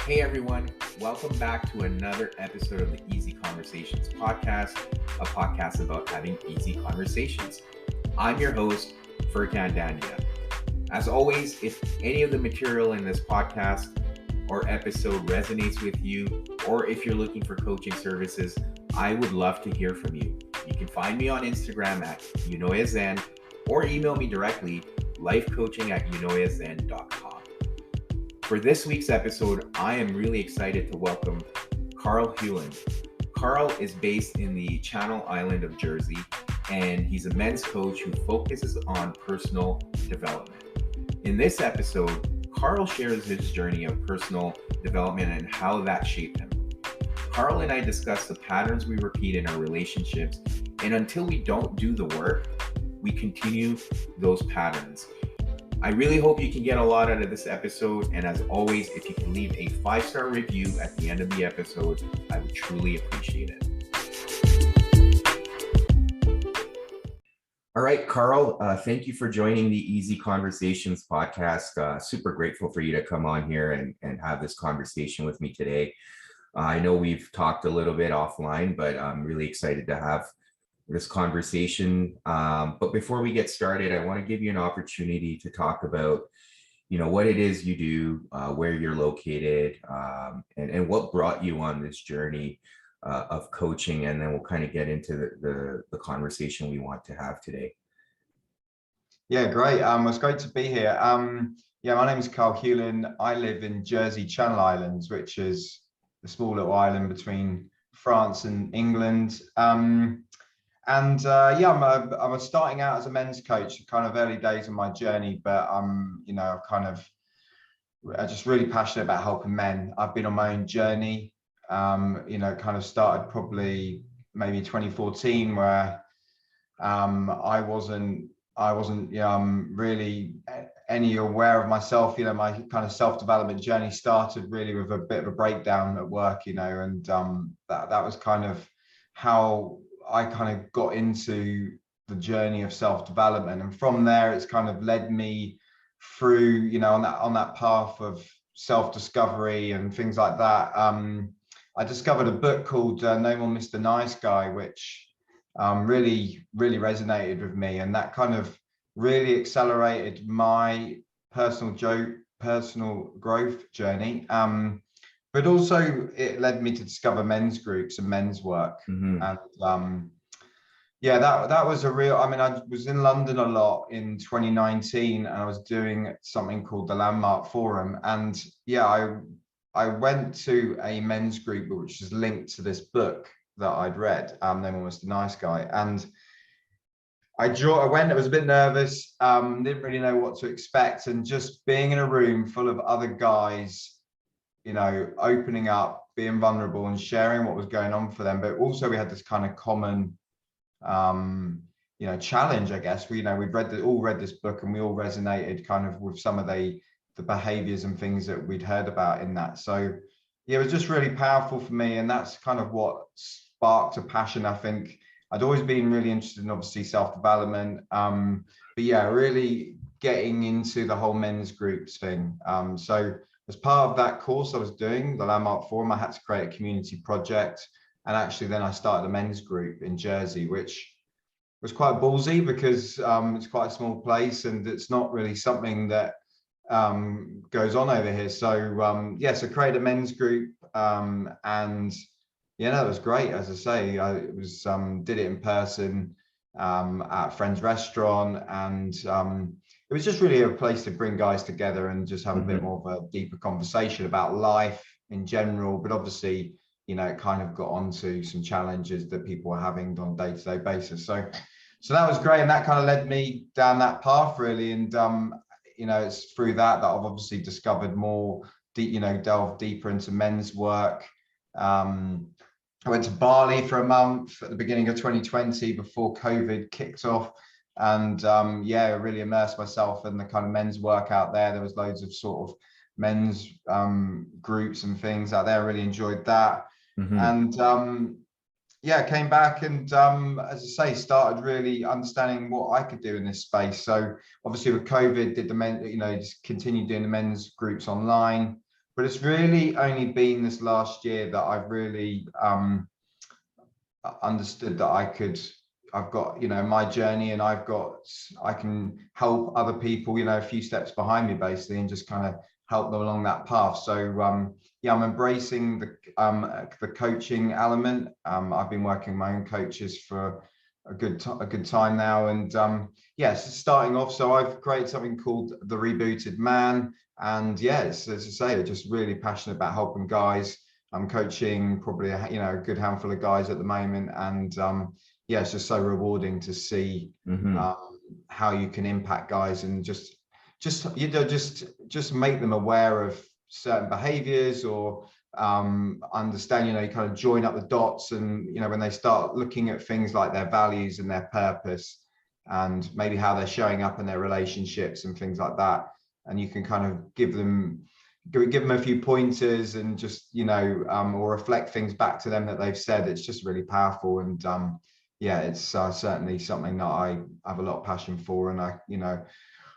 Hey everyone, welcome back to another episode of the Easy Conversations podcast, a podcast about having easy conversations. I'm your host, Furkan Dandia. As always, if any of the material in this podcast or episode resonates with you, or if you're looking for coaching services, I would love to hear from you. You can find me on Instagram at unoyazen or email me directly, lifecoaching@unoyazen.com. For this week's episode, I am really excited to welcome Carl Huelin. Carl is based in the Channel Island of Jersey, and he's a men's coach who focuses on personal development. In this episode, Carl shares his journey of personal development and how that shaped him. Carl and I discuss the patterns we repeat in our relationships, and until we don't do the work, we continue those patterns. I really hope you can get a lot out of this episode, and as always, if you can leave a 5-star review at the end of the episode, I would truly appreciate it. All right, Carl, thank you for joining the Easy Conversations podcast. Super grateful for you to come on here and have this conversation with me today. I know we've talked a little bit offline, but I'm really excited to have this conversation. But before we get started, I want to give you an opportunity to talk about, what it is you do, where you're located, and what brought you on this journey of coaching. And then we'll kind of get into the conversation we want to have today. Yeah, great. It's great to be here. My name is Carl Huelin. I live in Jersey Channel Islands, which is a small little island between France and England. I'm starting out as a men's coach, kind of early days of my journey, but I'm just really passionate about helping men. I've been on my own journey, kind of started probably maybe 2014, where I wasn't really any aware of myself. My kind of self-development journey started really with a bit of a breakdown at work, and that was kind of how I kind of got into the journey of self-development. And from there, it's kind of led me through, on that path of self-discovery and things like that. I discovered a book called No More Mr. Nice Guy, which really resonated with me. And that kind of really accelerated my personal growth journey. But also it led me to discover men's groups and men's work. Mm-hmm. And that was a real, I was in London a lot in 2019, and I was doing something called the Landmark Forum. And I went to a men's group, which is linked to this book that I'd read, No More Mr. Nice Guy. And I went, I was a bit nervous, didn't really know what to expect. And just being in a room full of other guys, opening up, being vulnerable and sharing what was going on for them. But also we had this kind of common, challenge, I guess. We'd all read this book, and we all resonated kind of with some of the behaviors and things that we'd heard about in that. So it was just really powerful for me. And that's kind of what sparked a passion. I think I'd always been really interested in, obviously, self-development. Really getting into the whole men's groups thing. So as part of that course I was doing, the Landmark Forum, I had to create a community project. And actually then I started a men's group in Jersey, which was quite ballsy because it's quite a small place and it's not really something that goes on over here. So so create a men's group, and it was great. As I say, I did it in person at a friend's restaurant, and it was just really a place to bring guys together and just have a bit more of a deeper conversation about life in general. But obviously, it kind of got onto some challenges that people were having on a day-to-day basis. So that was great, and that kind of led me down that path really. And it's through that I've obviously discovered more, delved deeper into men's work. I went to Bali for a month at the beginning of 2020 before COVID kicked off, and I really immersed myself in the kind of men's work out there. There was loads of sort of men's groups and things out there. I really enjoyed that. And came back and as I say, started really understanding what I could do in this space. So obviously with COVID, did the men, just continued doing the men's groups online. But it's really only been this last year that I've really understood that I've got, my journey, and I can help other people, a few steps behind me basically, and just kind of help them along that path. So yeah, I'm embracing the coaching element. I've been working with my own coaches for a good time now, and yes, starting off. So I've created something called the Rebooted Man, and yes, as I say, I'm just really passionate about helping guys. I'm coaching probably a good handful of guys at the moment, and yeah, it's just so rewarding to see how you can impact guys, and just make them aware of certain behaviors, or understand, you kind of join up the dots, and when they start looking at things like their values and their purpose, and maybe how they're showing up in their relationships and things like that, and you can kind of give them a few pointers, and just or reflect things back to them that they've said. It's just really powerful, and yeah, it's certainly something that I have a lot of passion for, and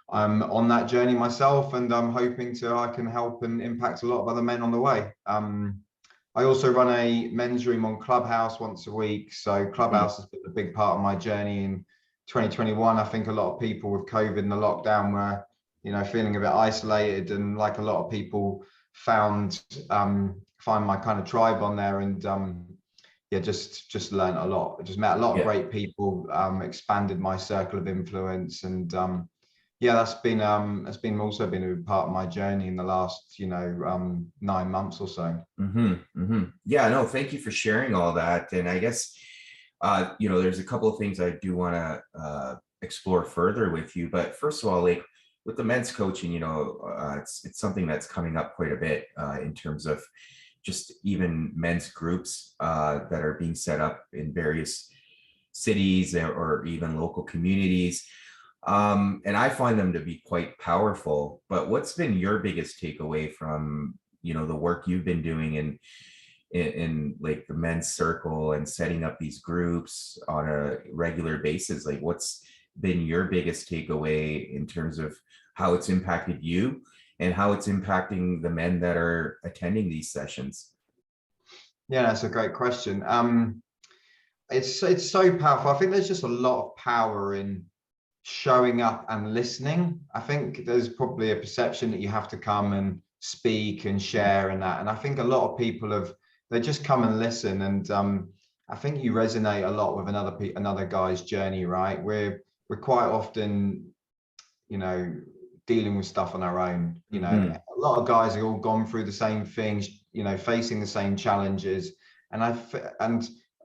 I'm on that journey myself, and I'm hoping I can help and impact a lot of other men on the way. I also run a men's room on Clubhouse once a week. So Clubhouse has been a big part of my journey in 2021. I think a lot of people with COVID and the lockdown were, feeling a bit isolated, and like a lot of people find my kind of tribe on there, and yeah, just learned a lot. Just met a lot of great people, expanded my circle of influence, and yeah, that's been also been a part of my journey in the last 9 months or so. Yeah, no, thank you for sharing all that. And I guess there's a couple of things I do want to explore further with you. But first of all, like with the men's coaching, it's something that's coming up quite a bit in terms of just even men's groups that are being set up in various cities or even local communities. And I find them to be quite powerful. But what's been your biggest takeaway from, the work you've been doing in like the men's circle and setting up these groups on a regular basis? Like, what's been your biggest takeaway in terms of how it's impacted you and how it's impacting the men that are attending these sessions? Yeah, that's a great question. It's so powerful. I think there's just a lot of power in showing up and listening. I think there's probably a perception that you have to come and speak and share and that. And I think a lot of people they just come and listen. And I think you resonate a lot with another guy's journey, right? We're quite often, dealing with stuff on our own. A lot of guys have all gone through the same things, facing the same challenges. And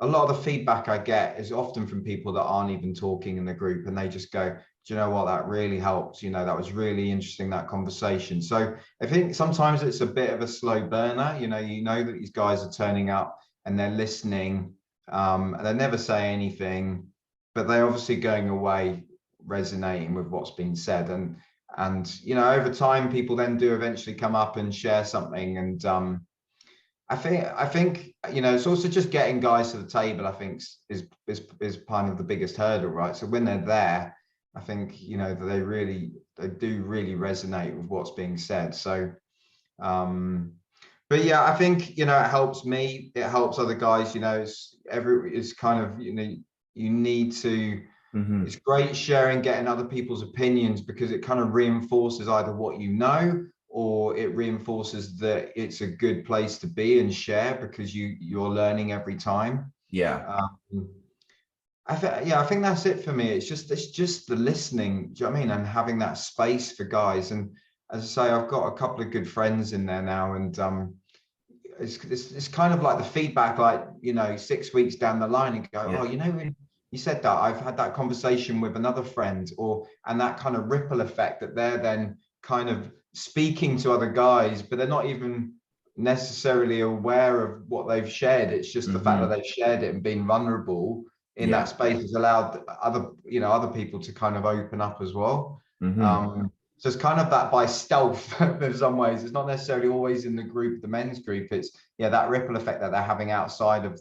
a lot of the feedback I get is often from people that aren't even talking in the group, and they just go, do you know what, that really helped, that was really interesting, that conversation. So I think sometimes it's a bit of a slow burner. You know that these guys are turning up and they're listening, and they never say anything, but they're obviously going away resonating with what's been said. And over time, people then do eventually come up and share something. And I think it's also just getting guys to the table. I think is kind of the biggest hurdle, right? So when they're there, I think they do really resonate with what's being said. So, but yeah, I think it helps me. It helps other guys. It's kind of you need to. It's great sharing, getting other people's opinions, because it kind of reinforces either what you know, or it reinforces that it's a good place to be and share, because you're learning every time. Yeah. I think that's it for me. It's just the listening. Do you know what I mean? And having that space for guys. And as I say, I've got a couple of good friends in there now, and it's kind of like the feedback, like 6 weeks down the line, and go, oh, when you said that, I've had that conversation with another friend, and that kind of ripple effect that they're then kind of speaking to other guys, but they're not even necessarily aware of what they've shared. It's just the fact that they've shared it and been vulnerable in that space has allowed other people to kind of open up as well. So it's kind of that by stealth in some ways. It's not necessarily always in the group, the men's group. It's that ripple effect that they're having outside of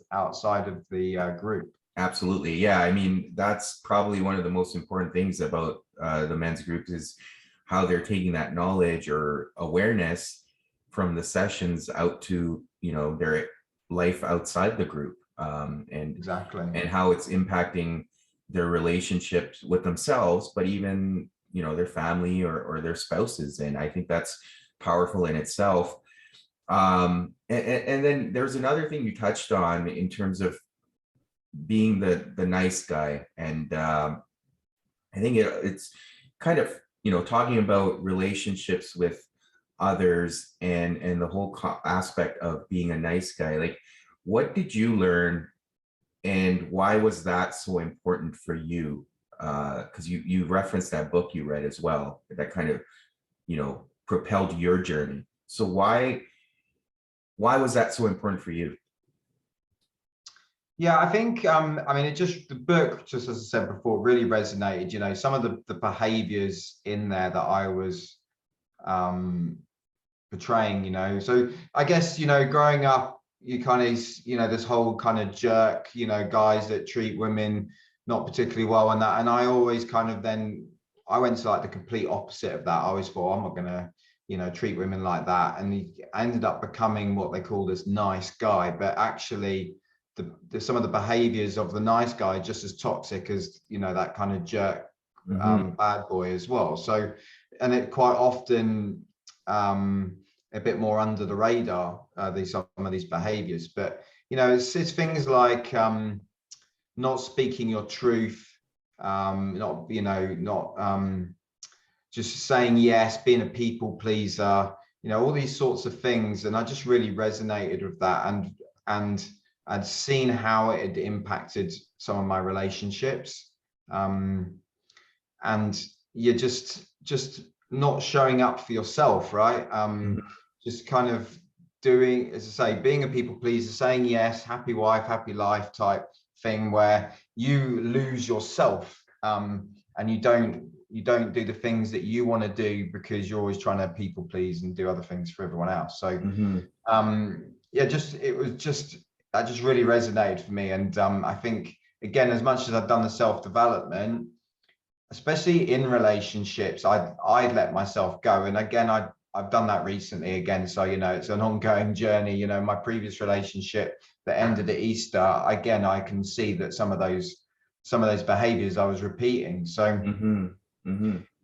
the group. Absolutely. Yeah. I mean, that's probably one of the most important things about the men's groups, is how they're taking that knowledge or awareness from the sessions out to, you know, their life outside the group, Exactly. and how it's impacting their relationships with themselves, but even, you know, their family or their spouses. And I think that's powerful in itself. And then there's another thing you touched on in terms of being the nice guy. And I think it's kind of, you know, talking about relationships with others and the whole aspect of being a nice guy. Like, what did you learn, and why was that so important for you? Because you referenced that book you read as well, that kind of, you know, propelled your journey. So why was that so important for you? Yeah, I think I mean, it just, the book, just as I said before, really resonated. You know, some of the behaviors in there that I was um portraying, you know. So I guess, you know, growing up, you kind of, you know, this whole kind of jerk, you know, guys that treat women not particularly well and that. And I always kind of then, I went to like the complete opposite of that. I always thought, I'm not gonna, you know, treat women like that. And I ended up becoming what they call this nice guy, but actually some of the behaviors of the nice guy just as toxic as, you know, that kind of jerk bad boy as well. So, and it quite often a bit more under the radar, some of these behaviors. But, you know, it's things like not speaking your truth, not, you know, not just saying yes, being a people pleaser, you know, all these sorts of things. And I just really resonated with that, and I'd seen how it had impacted some of my relationships. And you're just not showing up for yourself, right? Just kind of doing, as I say, being a people pleaser, saying yes, happy wife, happy life type thing, where you lose yourself, and you don't do the things that you want to do because you're always trying to people please and do other things for everyone else. So yeah, that just really resonated for me. And I think, again, as much as I've done the self-development, especially in relationships, I'd let myself go. And again, I've done that recently again. So, you know, it's an ongoing journey. You know, my previous relationship that ended at Easter, again, I can see that some of those behaviors I was repeating. So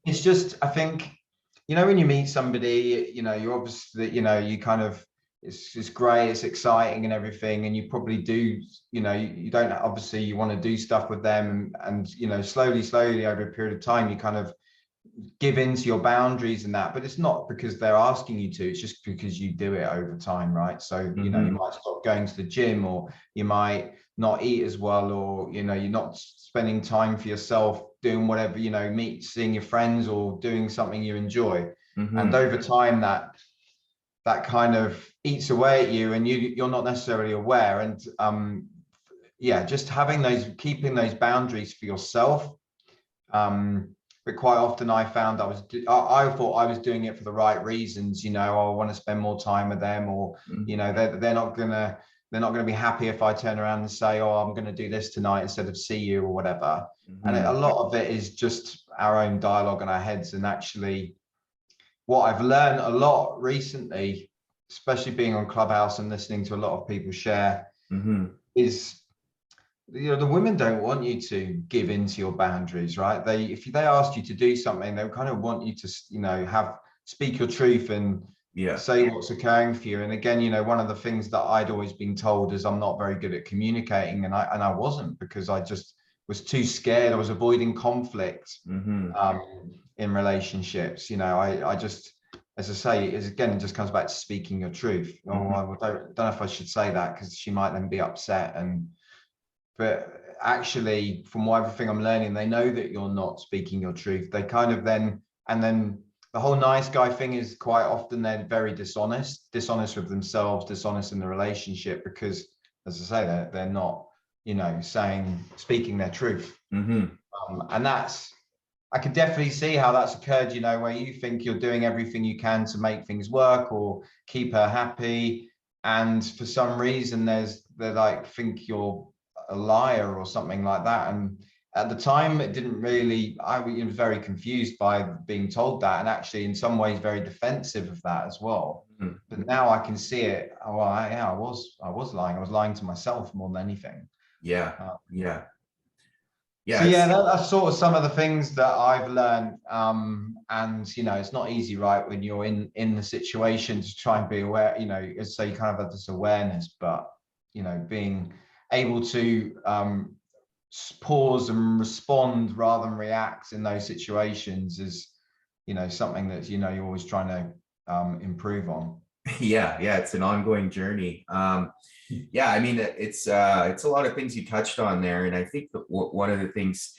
it's just, I think, you know, when you meet somebody, you know, you're obviously, you know, you kind of, it's great, it's exciting and everything, and you probably do, you know, you don't, obviously you want to do stuff with them, and you know, slowly over a period of time, you kind of give into your boundaries and that. But it's not because they're asking you to, it's just because you do it over time, right? So, you know, you might stop going to the gym, or you might not eat as well, or, you know, you're not spending time for yourself doing whatever, you know, seeing your friends or doing something you enjoy. And over time, that kind of eats away at you, and you're not necessarily aware. And yeah, just keeping those boundaries for yourself. But quite often I found I thought I was doing it for the right reasons. You know, I want to spend more time with them, or you know, they're not gonna be happy if I turn around and say, oh, I'm gonna do this tonight instead of see you, or whatever. And a lot of it is just our own dialogue in our heads. And actually, what I've learned a lot recently, especially being on Clubhouse and listening to a lot of people share, is, you know, the women don't want you to give into your boundaries, right? If they asked you to do something, they kind of want you to, you know, speak your truth and say what's occurring for you. And again, you know, one of the things that I'd always been told is I'm not very good at communicating, and I wasn't, because I just was too scared. I was avoiding conflict in relationships. You know, I just, as I say, again, it just comes back to speaking your truth. Oh, I don't know if I should say that, because she might then be upset. But actually, from everything I'm learning, they know that you're not speaking your truth. They kind of then the whole nice guy thing is, quite often they're very dishonest with themselves, dishonest in the relationship, because, as I say, they're not, you know, speaking their truth. And that's, I can definitely see how that's occurred, you know, where you think you're doing everything you can to make things work or keep her happy, and for some reason they like think you're a liar or something like that. And at the time, it didn't really, I was very confused by being told that, and actually in some ways very defensive of that as well. Mhm. But now I can see it. Well, yeah, I was lying. I was lying to myself more than anything. Yeah, Uh, yeah, so yeah. yeah, that's sort of some of the things that I've learned. And it's not easy, right, when you're in the situation to try and be aware. So you kind of have this awareness, but being able to pause and respond rather than react in those situations is something that you're always trying to improve on. Yeah, yeah, it's an ongoing journey. Yeah, I mean, it's a lot of things you touched on there, and I think that one of the things,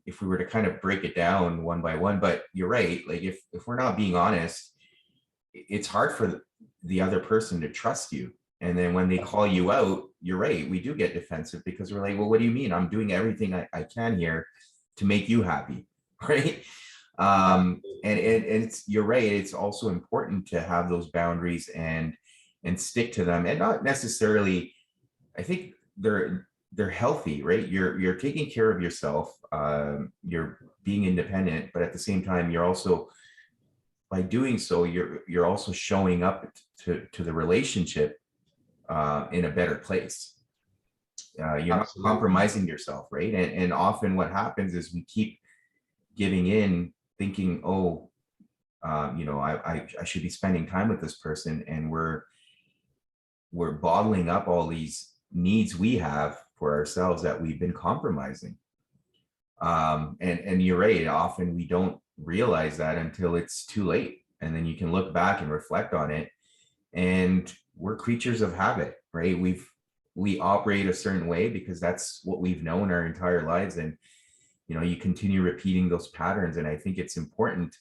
if we were to kind of break it down one by one, but you're right, like if we're not being honest, it's hard for the other person to trust you. And then when they call you out, you're right, we do get defensive because we're like, well, what do you mean? I'm doing everything I can here to make you happy, right? And it's, you're right, it's also important to have those boundaries and stick to them, and not necessarily, I think they're healthy, right? You're taking care of yourself, you're being independent, but at the same time you're also, by doing so, you're also showing up to the relationship in a better place. You're not Absolutely. compromising yourself, right? And often what happens is we keep giving in, thinking, oh, I should be spending time with this person, and we're bottling up all these needs we have for ourselves that we've been compromising. And you're right, often we don't realize that until it's too late, and then you can look back and reflect on it. And we're creatures of habit, right? We operate a certain way because that's what we've known our entire lives, and you continue repeating those patterns. And I think it's important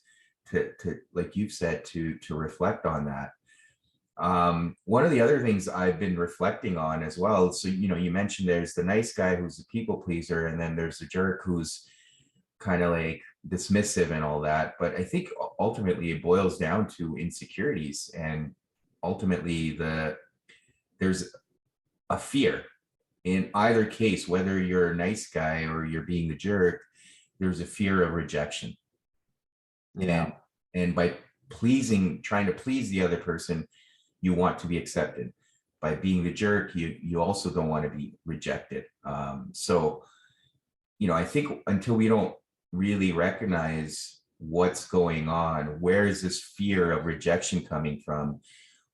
to like you've said, to reflect on that. One of the other things I've been reflecting on as well, so you mentioned there's the nice guy who's a people pleaser, and then there's the jerk who's kind of like dismissive and all that. But I think ultimately it boils down to insecurities, and ultimately there's a fear in either case, whether you're a nice guy or you're being the jerk. There's a fear of rejection, and Yeah. by trying to please the other person, you want to be accepted. By being the jerk, you also don't want to be rejected. So I think until we don't really recognize what's going on, where is this fear of rejection coming from,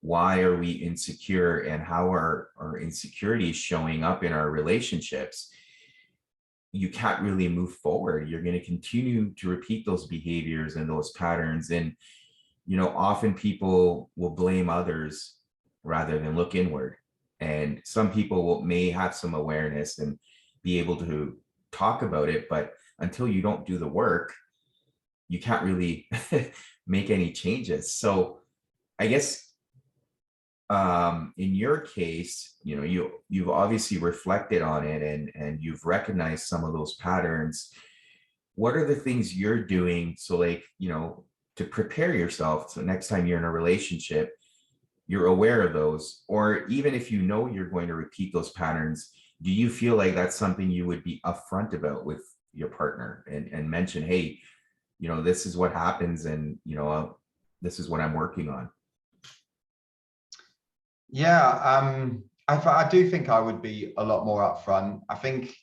why are we insecure, and how are our insecurities showing up in our relationships, you can't really move forward. You're going to continue to repeat those behaviors and those patterns. And often people will blame others rather than look inward. And some people may have some awareness and be able to talk about it, but until you don't do the work, you can't really make any changes. So I guess, in your case, you've obviously reflected on it, and you've recognized some of those patterns. What are the things you're doing, so like, to prepare yourself so next time you're in a relationship, you're aware of those? Or even if you're going to repeat those patterns, do you feel like that's something you would be upfront about with your partner, and mention, hey, this is what happens, and this is what I'm working on? Yeah. I do think I would be a lot more upfront. I think,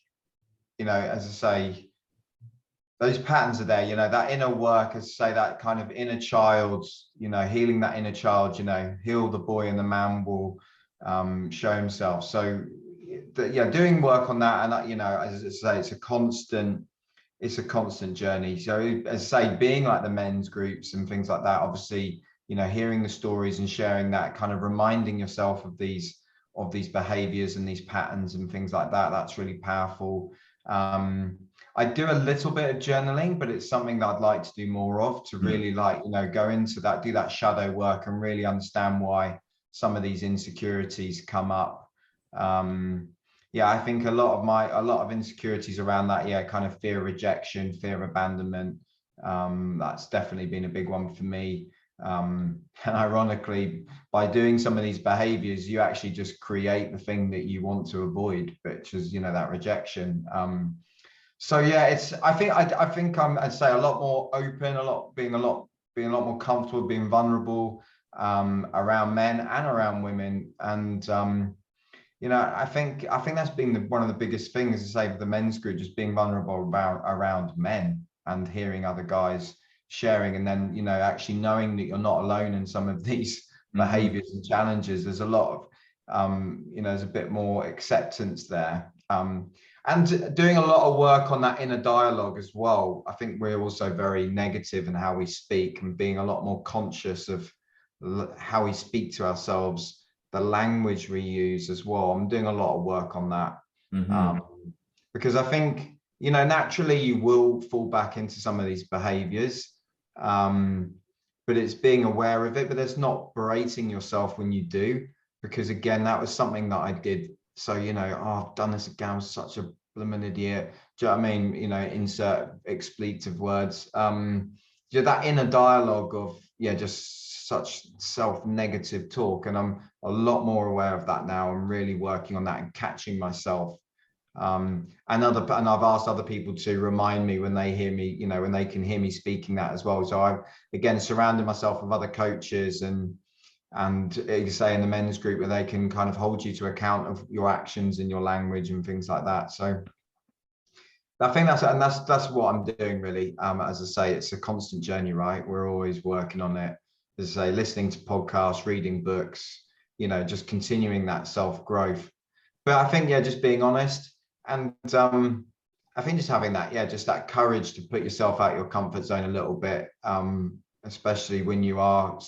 as I say, those patterns are there, that inner work, as I say, that kind of inner child, healing that inner child, heal the boy and the man will show himself. So yeah, doing work on that. And as I say, it's a constant journey. So as I say, being like the men's groups and things like that, obviously, hearing the stories and sharing that, kind of reminding yourself of these behaviors and these patterns and things like that, that's really powerful. I do a little bit of journaling, but it's something that I'd like to do more of, to really go into that, do that shadow work and really understand why some of these insecurities come up. Yeah, I think a lot of insecurities around that, yeah, kind of fear of rejection, fear of abandonment. That's definitely been a big one for me. And ironically, by doing some of these behaviors, you actually just create the thing that you want to avoid, which is, that rejection. So yeah, I think I'd say a lot more open, being a lot more comfortable, being vulnerable around men and around women. And I think that's been one of the biggest things to say for the men's group, just being vulnerable around men and hearing other guys sharing, and then actually knowing that you're not alone in some of these Hmm. behaviors and challenges. There's a lot of there's a bit more acceptance there. And doing a lot of work on that inner dialogue as well. I think we're also very negative in how we speak, and being a lot more conscious of how we speak to ourselves, the language we use as well. I'm doing a lot of work on that, Hmm. um, because I think naturally you will fall back into some of these behaviors, um, but it's being aware of it. But it's not berating yourself when you do, because again, that was something that I did. So oh, I've done this again. I'm such a blooming idiot. Do you know what I mean? Insert expletive words. Yeah, that inner dialogue of just such self-negative talk, and I'm a lot more aware of that now. I'm really working on that and catching myself. And I've asked other people to remind me when they hear me, when they can hear me speaking that as well. So I've again surrounded myself with other coaches, and you say in the men's group, where they can kind of hold you to account of your actions and your language and things like that. So I think that's what I'm doing really. As I say, it's a constant journey, right? We're always working on it. As I say, listening to podcasts, reading books, just continuing that self growth. But I think just being honest, and I think just having that just that courage to put yourself out your comfort zone a little bit, especially when you are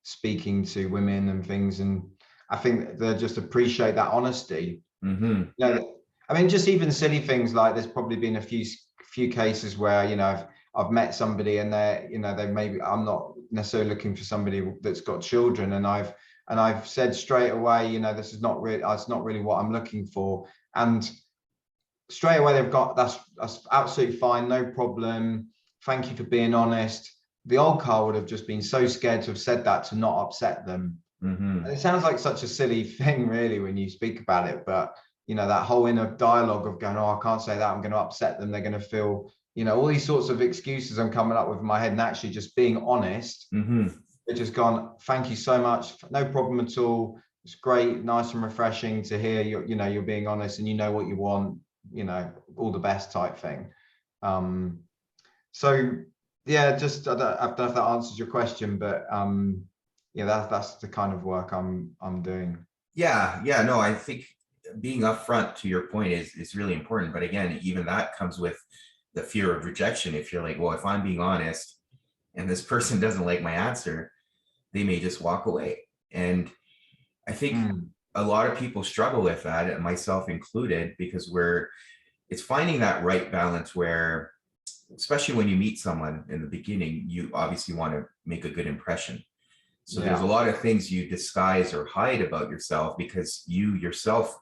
speaking to women and things. And I think they just appreciate that honesty. Hmm. I mean, just even silly things like there's probably been a few cases where I've met somebody, and they maybe, I'm not necessarily looking for somebody that's got children, and I've said straight away, this is not really, it's not really what I'm looking for. And straight away they've got, that's absolutely fine, no problem. Thank you for being honest. The old Carl would have just been so scared to have said that to not upset them. And Hmm. it sounds like such a silly thing, really, when you speak about it. But that whole inner dialogue of going, oh, I can't say that, I'm going to upset them. They're going to feel, all these sorts of excuses I'm coming up with in my head, and actually just being honest. Hmm. It's just gone, thank you so much, no problem at all. It's great, nice and refreshing to hear you're being honest, and what you want, all the best type thing. Um, so yeah, just I don't know if that answers your question, but yeah, that's the kind of work I'm doing. Yeah, yeah, no, I think being upfront to your point is really important. But again, even that comes with the fear of rejection. If you're like, well, if I'm being honest and this person doesn't like my answer, they may just walk away. And I think Mm, a lot of people struggle with that, and myself included, because it's finding that right balance where, especially when you meet someone in the beginning, you obviously want to make a good impression. So there's a yeah, lot of things you disguise or hide about yourself because you yourself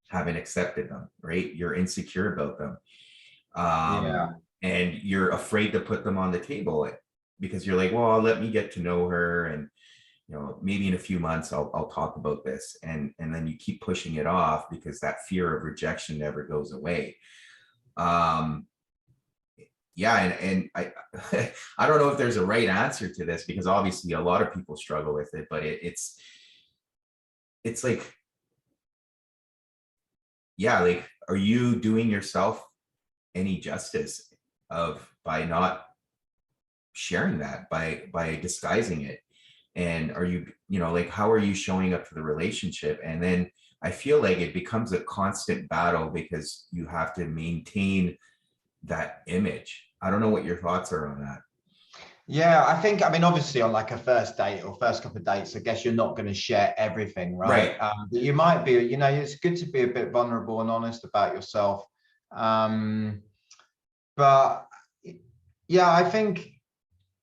haven't accepted them, right? You're insecure about them. yeah, And you're afraid to put them on the table because you're like, well, let me get to know her, and maybe in a few months I'll talk about this, and then you keep pushing it off because that fear of rejection never goes away. um yeah, and I I don't know if there's a right answer to this, because obviously a lot of people struggle with it, but it's like, yeah, like, are you doing yourself any justice of by not sharing that, by disguising it? And are you, like, how are you showing up for the relationship? And then I feel like it becomes a constant battle because you have to maintain that image. I don't know what your thoughts are on that. yeah. I mean, obviously, on like a first date or first couple of dates, I guess you're not going to share everything, right? Right. But you might be, it's good to be a bit vulnerable and honest about yourself. Um, but yeah, I think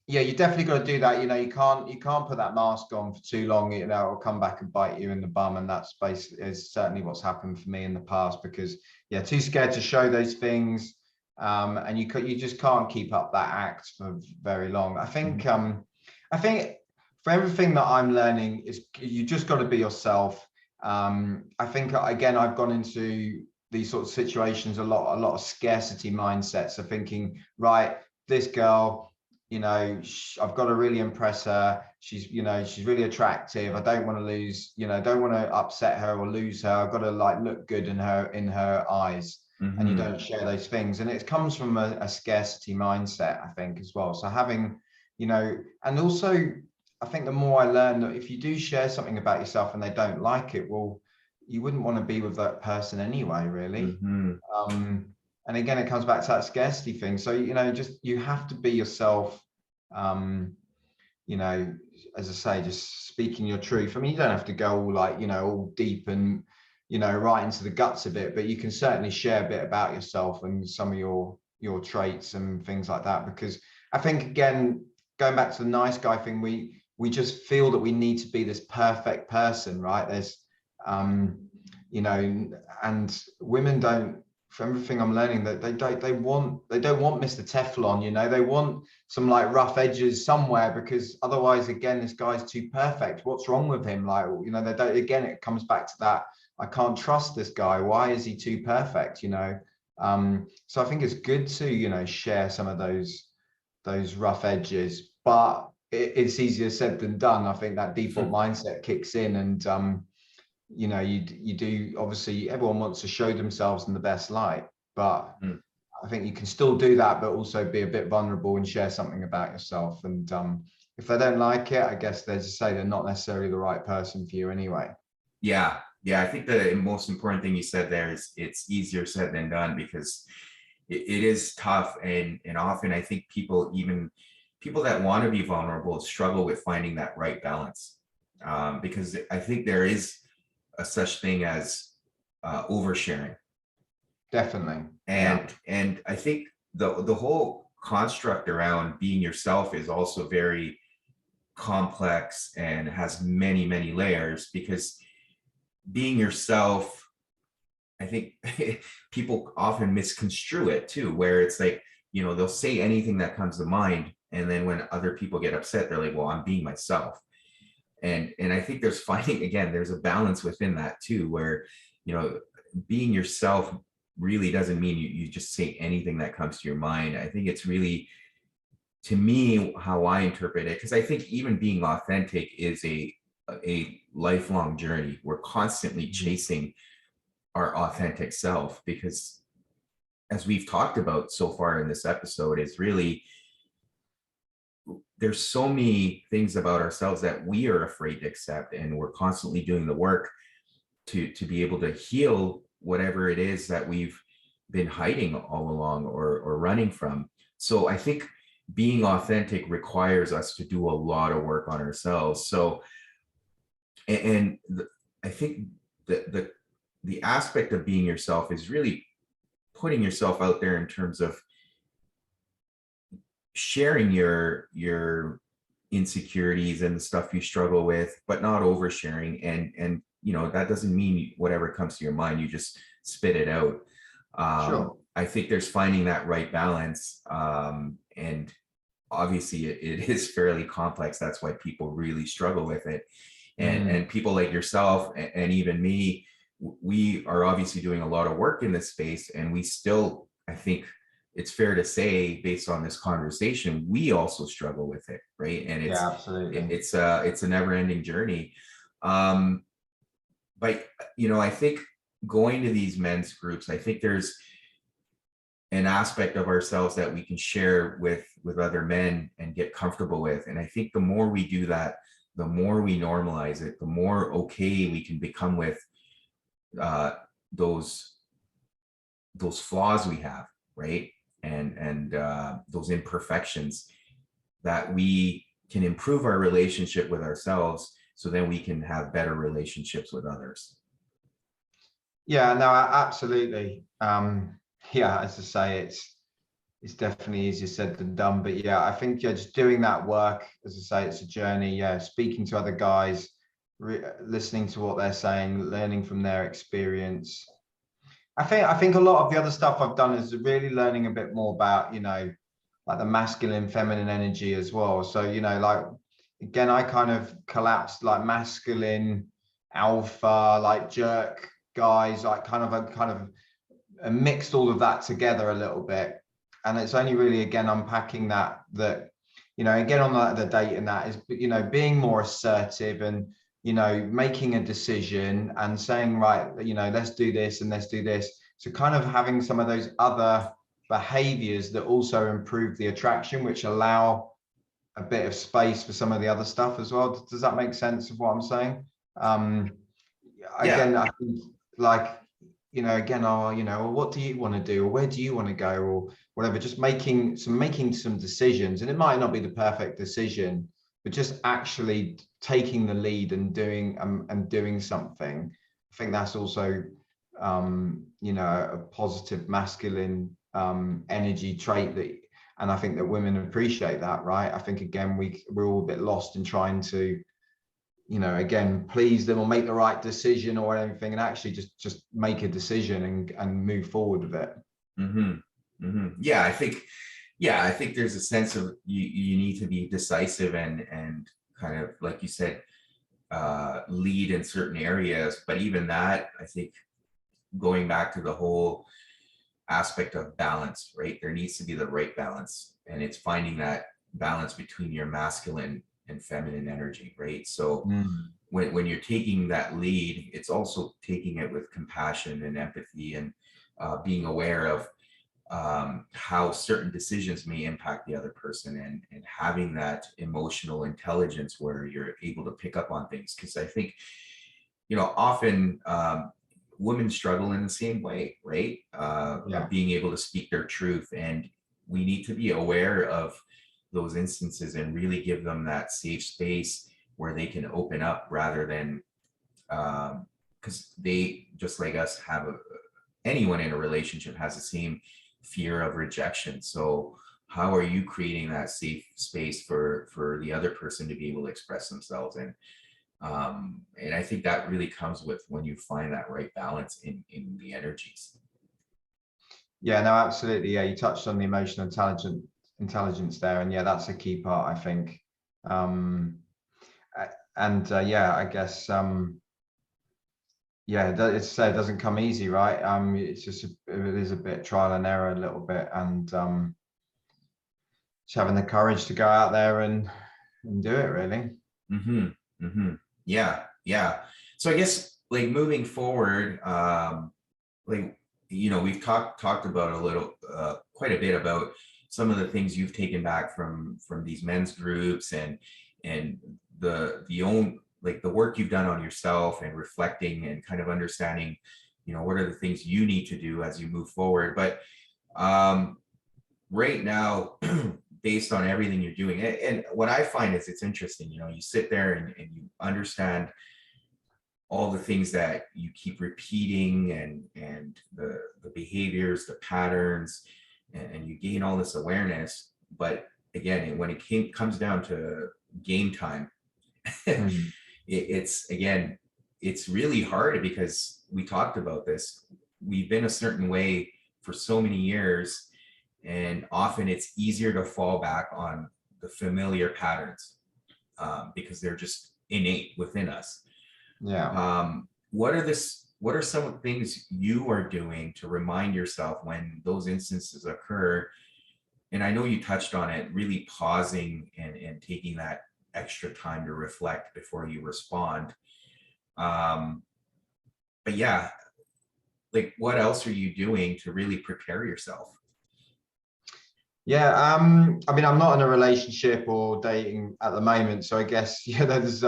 yeah, you definitely got to do that. You can't put that mask on for too long. It'll come back and bite you in the bum, and that's basically is certainly what's happened for me in the past. Because yeah, too scared to show those things, and you just can't keep up that act for very long. Mhm. I think for everything that I'm learning is you just got to be yourself. I think again I've gone into these sort of situations a lot of scarcity mindsets, so thinking, right, this girl, I've got to really impress her. She's really attractive. I don't want to lose, don't want to upset her or lose her. I've got to like look good in her eyes. And you don't share those things. And it comes from a scarcity mindset, I think, as well. So having, and also I think the more I learn that if you do share something about yourself and they don't like it, well, you wouldn't want to be with that person anyway, really. And again, it comes back to that scarcity thing. So, just you have to be yourself, as I say, just speaking your truth. I mean, you don't have to go all like, all deep and, right into the guts of it, but you can certainly share a bit about yourself and some of your traits and things like that. Because I think, again, going back to the nice guy thing, we just feel that we need to be this perfect person, right? There's, and women don't, from everything I'm learning, that they don't want Mr. Teflon, they want some like rough edges somewhere, because otherwise, again, this guy's too perfect. What's wrong with him? Like, they don't, again, it comes back to that. I can't trust this guy. Why is he too perfect? So I think it's good to, share some of those rough edges, but it's easier said than done. I think that default mindset kicks in, and you do, obviously everyone wants to show themselves in the best light, but I think you can still do that, but also be a bit vulnerable and share something about yourself. And if they don't like it, I guess they just say they're not necessarily the right person for you anyway. Yeah. I think the most important thing you said there is it's easier said than done, because it is tough, and often I think people that want to be vulnerable struggle with finding that right balance, because I think there is a such thing as oversharing. Definitely. And I think the whole construct around being yourself is also very complex and has many layers, because being yourself, I think people often misconstrue it too, where it's like, they'll say anything that comes to mind, and then when other people get upset, they're like, well, I'm being myself. And I think there's a balance within that too, where, being yourself really doesn't mean you just say anything that comes to your mind. I think it's really, to me, how I interpret it, because I think even being authentic is a lifelong journey. We're constantly chasing our authentic self, because as we've talked about so far in this episode, is really, there's so many things about ourselves that we are afraid to accept, and we're constantly doing the work to be able to heal whatever it is that we've been hiding all along or running from. So I think being authentic requires us to do a lot of work on ourselves. So, I think the aspect of being yourself is really putting yourself out there in terms of sharing your insecurities and the stuff you struggle with, but not oversharing. And that doesn't mean whatever comes to your mind, you just spit it out. Sure. I think there's finding that right balance. And obviously it is fairly complex. That's why people really struggle with it. And people like yourself and even me, we are obviously doing a lot of work in this space, and we still, I think it's fair to say, based on this conversation, we also struggle with it, right? And absolutely. It's a never-ending journey. But I think going to these men's groups, I think there's an aspect of ourselves that we can share with other men and get comfortable with. And I think the more we do that, the more we normalize it, the more okay we can become with those flaws we have, right? And those imperfections, that we can improve our relationship with ourselves, so then we can have better relationships with others. Yeah, no, absolutely. Yeah, as I say, it's definitely easier said than done. But yeah, I think just doing that work, as I say, it's a journey. Yeah, speaking to other guys, listening to what they're saying, learning from their experience. I think a lot of the other stuff I've done is really learning a bit more about, like the masculine, feminine energy as well. So, like, again, I kind of collapsed like masculine, alpha, like jerk guys, like kind of mixed all of that together a little bit. And it's only really, again, unpacking that, again, on the date, and that is, being more assertive and, making a decision and saying, right, let's do this and let's do this. So kind of having some of those other behaviors that also improve the attraction, which allow a bit of space for some of the other stuff as well. Does that make sense of what I'm saying? Again, Yeah. I think, like, again, well, what do you want to do, or where do you want to go, or whatever, just making some decisions. And it might not be the perfect decision, but just actually taking the lead and doing something. I think that's also a positive masculine energy trait, and I think that women appreciate that, right? I think, again, we're all a bit lost in trying to, again, please them or make the right decision or anything, and actually just make a decision and move forward with it. Yeah, I think there's a sense of you need to be decisive and kind of, like you said, lead in certain areas. But even that, I think, going back to the whole aspect of balance, right? There needs to be the right balance, and it's finding that balance between your masculine and feminine energy, right? So when you're taking that lead, it's also taking it with compassion and empathy, and being aware of how certain decisions may impact the other person, and having that emotional intelligence where you're able to pick up on things. Because I think, often women struggle in the same way, right? Of being able to speak their truth. And we need to be aware of those instances and really give them that safe space where they can open up, rather than, because they, just like us, anyone in a relationship has the same fear of rejection. So how are you creating that safe space for the other person to be able to express themselves? And I think that really comes with when you find that right balance in the energies. Yeah, no, absolutely. Yeah, you touched on the emotional intelligence there, and yeah, that's a key part, I think. Yeah, I guess it doesn't come easy, right? It's just it is a bit trial and error, a little bit, and just having the courage to go out there and do it, really. Yeah. So I guess, like, moving forward, like, we've talked about quite a bit about some of the things you've taken back from these men's groups, and the work you've done on yourself, and reflecting and kind of understanding, what are the things you need to do as you move forward. But right now, based on everything you're doing, and what I find is, it's interesting, you sit there and you understand all the things that you keep repeating, and the behaviors, the patterns, and you gain all this awareness. But again, when it comes down to game time, it's really hard, because we talked about this. We've been a certain way for so many years, and often it's easier to fall back on the familiar patterns, because they're just innate within us. What are some things you are doing to remind yourself when those instances occur? And I know you touched on it, really pausing and taking that extra time to reflect before you respond. But yeah, like, what else are you doing to really prepare yourself? Yeah, I mean, I'm not in a relationship or dating at the moment, so I guess, there's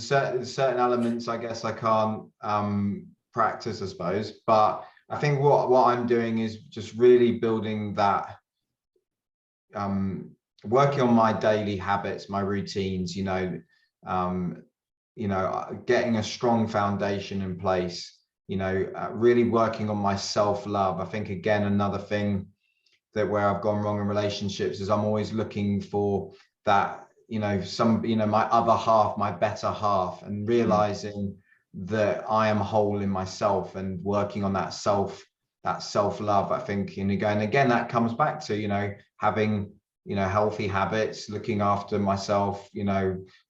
certain elements, I guess, I can't practice, I suppose. But I think what I'm doing is just really building that, working on my daily habits, my routines, getting a strong foundation in place, really working on my self-love. I think, again, another thing that where I've gone wrong in relationships is I'm always looking for that, my other half, my better half, and realizing that I am whole in myself, and working on that self-love, I think. And again, that comes back to, having, healthy habits, looking after myself,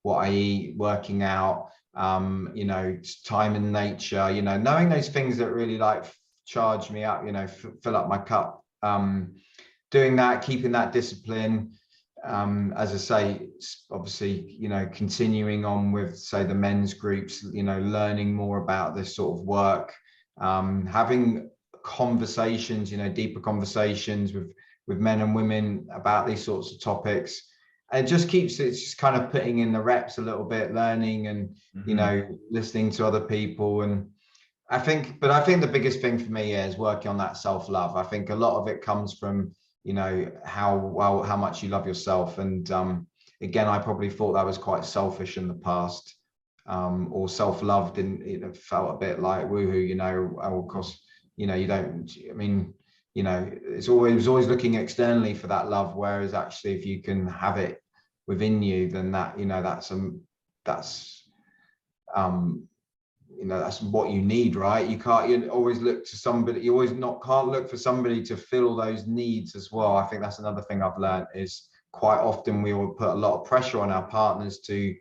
what I eat, working out, time in nature, knowing those things that really, like, charge me up, fill up my cup. Doing that, keeping that discipline, as I say, obviously, continuing on with, say, the men's groups, learning more about this sort of work, having conversations, deeper conversations with men and women about these sorts of topics. And it just keeps, it's just kind of putting in the reps a little bit, learning and, listening to other people. And I think the biggest thing for me is working on that self-love. I think a lot of it comes from, how much you love yourself. And again, I probably thought that was quite selfish in the past, or self-love didn't, felt a bit like woohoo, of course, you don't, I mean, it's always looking externally for that love, whereas actually if you can have it within you, then that, that's what you need, right? You always look to somebody, you always can't look for somebody to fill those needs as well. I think that's another thing I've learned, is quite often we will put a lot of pressure on our partners to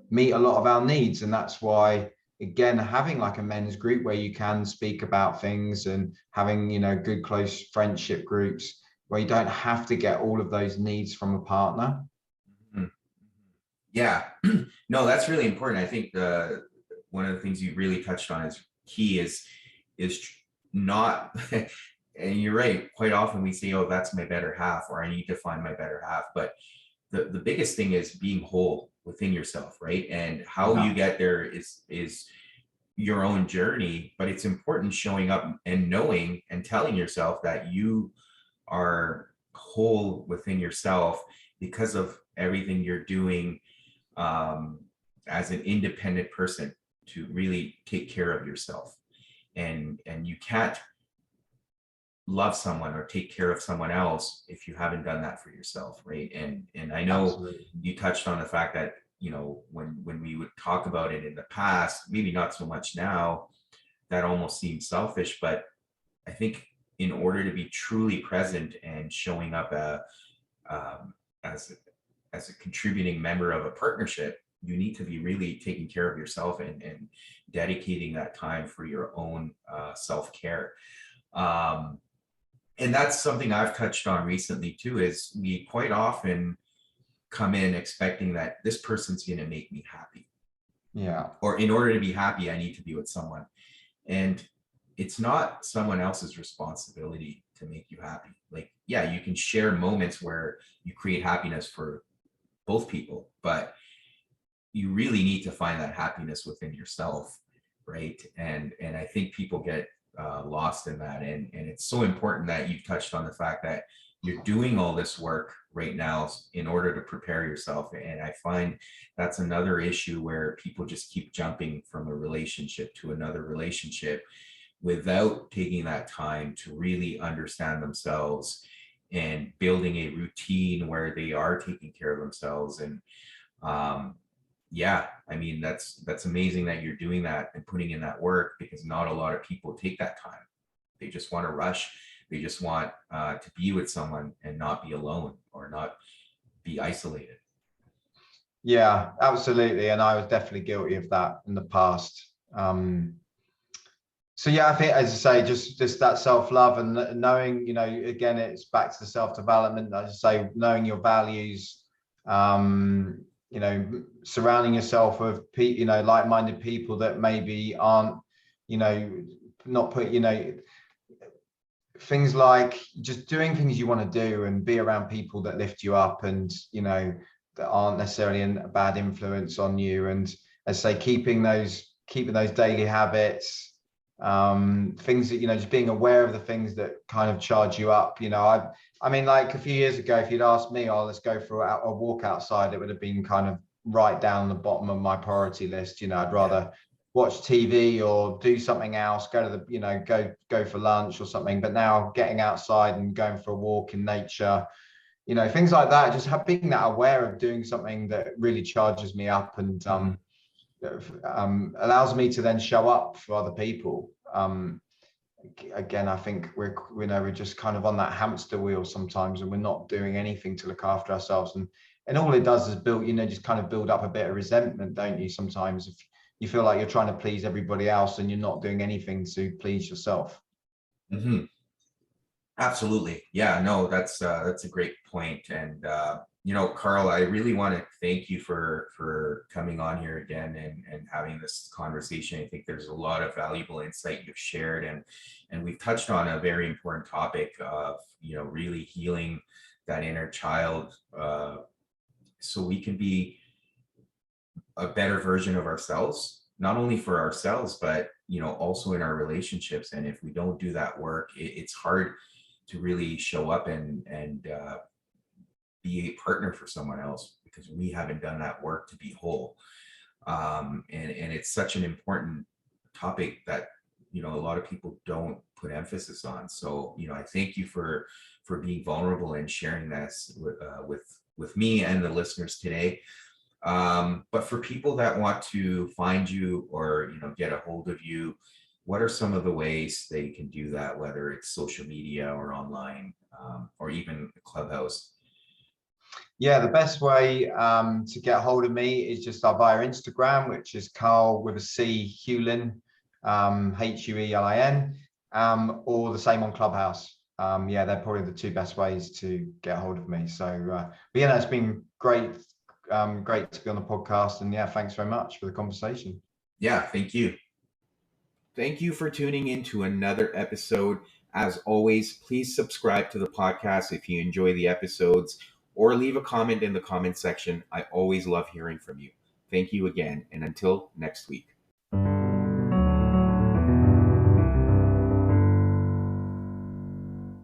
meet a lot of our needs. And that's why, again, having like a men's group where you can speak about things, and having, good close friendship groups where you don't have to get all of those needs from a partner. Yeah, no, that's really important. I think one of the things you really touched on is key is not, and you're right, quite often we say, oh, that's my better half, or I need to find my better half. But the biggest thing is being whole within yourself, right? And how you get there is your own journey, but it's important showing up and knowing and telling yourself that you are whole within yourself because of everything you're doing as an independent person, to really take care of yourself. And you can't love someone or take care of someone else if you haven't done that for yourself, right? And I know Absolutely. You touched on the fact that, when we would talk about it in the past, maybe not so much now, that almost seems selfish. But I think in order to be truly present and showing up as a contributing member of a partnership, you need to be really taking care of yourself and dedicating that time for your own self-care. And that's something I've touched on recently too, is we quite often come in expecting that this person's going to make me happy. Yeah. Or in order to be happy, I need to be with someone. And it's not someone else's responsibility to make you happy. Like, yeah, you can share moments where you create happiness for both people, but you really need to find that happiness within yourself, right? And I think people get lost in that. And it's so important that you touched on the fact that you're doing all this work right now in order to prepare yourself. And I find that's another issue where people just keep jumping from a relationship to another relationship without taking that time to really understand themselves and building a routine where they are taking care of themselves. And yeah, I mean, that's amazing that you're doing that and putting in that work, because not a lot of people take that time. They just want to rush. They just want to be with someone and not be alone, or not be isolated. Yeah, absolutely. And I was definitely guilty of that in the past. So yeah, I think, as I say, just that self-love and knowing, again, it's back to the self-development, as I say, knowing your values, surrounding yourself with like-minded people that maybe aren't, not put, things like just doing things you want to do and be around people that lift you up and, that aren't necessarily a bad influence on you. And as I say, keeping those daily habits, things that, just being aware of the things that kind of charge you up. I mean, like a few years ago, if you'd asked me, oh, let's go for a walk outside, it would have been kind of right down the bottom of my priority list. I'd rather watch TV or do something else, go to the, go for lunch or something. But now getting outside and going for a walk in nature, things like that, just being that aware of doing something that really charges me up and allows me to then show up for other people. Again, I think we're just kind of on that hamster wheel sometimes, and we're not doing anything to look after ourselves. And all it does is build, just kind of build up a bit of resentment, don't you? Sometimes if you feel like you're trying to please everybody else and you're not doing anything to please yourself. Hmm. Absolutely. Yeah, no, that's a great point. And Carl, I really want to thank you for coming on here again and having this conversation. I think there's a lot of valuable insight you've shared, and we've touched on a very important topic of, really healing that inner child, so we can be a better version of ourselves, not only for ourselves, but also in our relationships. And if we don't do that work, it's hard to really show up and be a partner for someone else, because we haven't done that work to be whole. And it's such an important topic that a lot of people don't put emphasis on. So I thank you for being vulnerable and sharing this with me and the listeners today. But for people that want to find you or get a hold of you, what are some of the ways they can do that, whether it's social media or online, or even Clubhouse? Yeah, the best way to get hold of me is just via Instagram, which is Carl with a C Huelin, Huelin, or the same on Clubhouse. Yeah, they're probably the two best ways to get hold of me. So, but yeah, no, it's been great, great to be on the podcast, and yeah, thanks very much for the conversation. Yeah, thank you. Thank you for tuning in to another episode. As always, please subscribe to the podcast if you enjoy the episodes, or leave a comment in the comment section. I always love hearing from you. Thank you again, and until next week.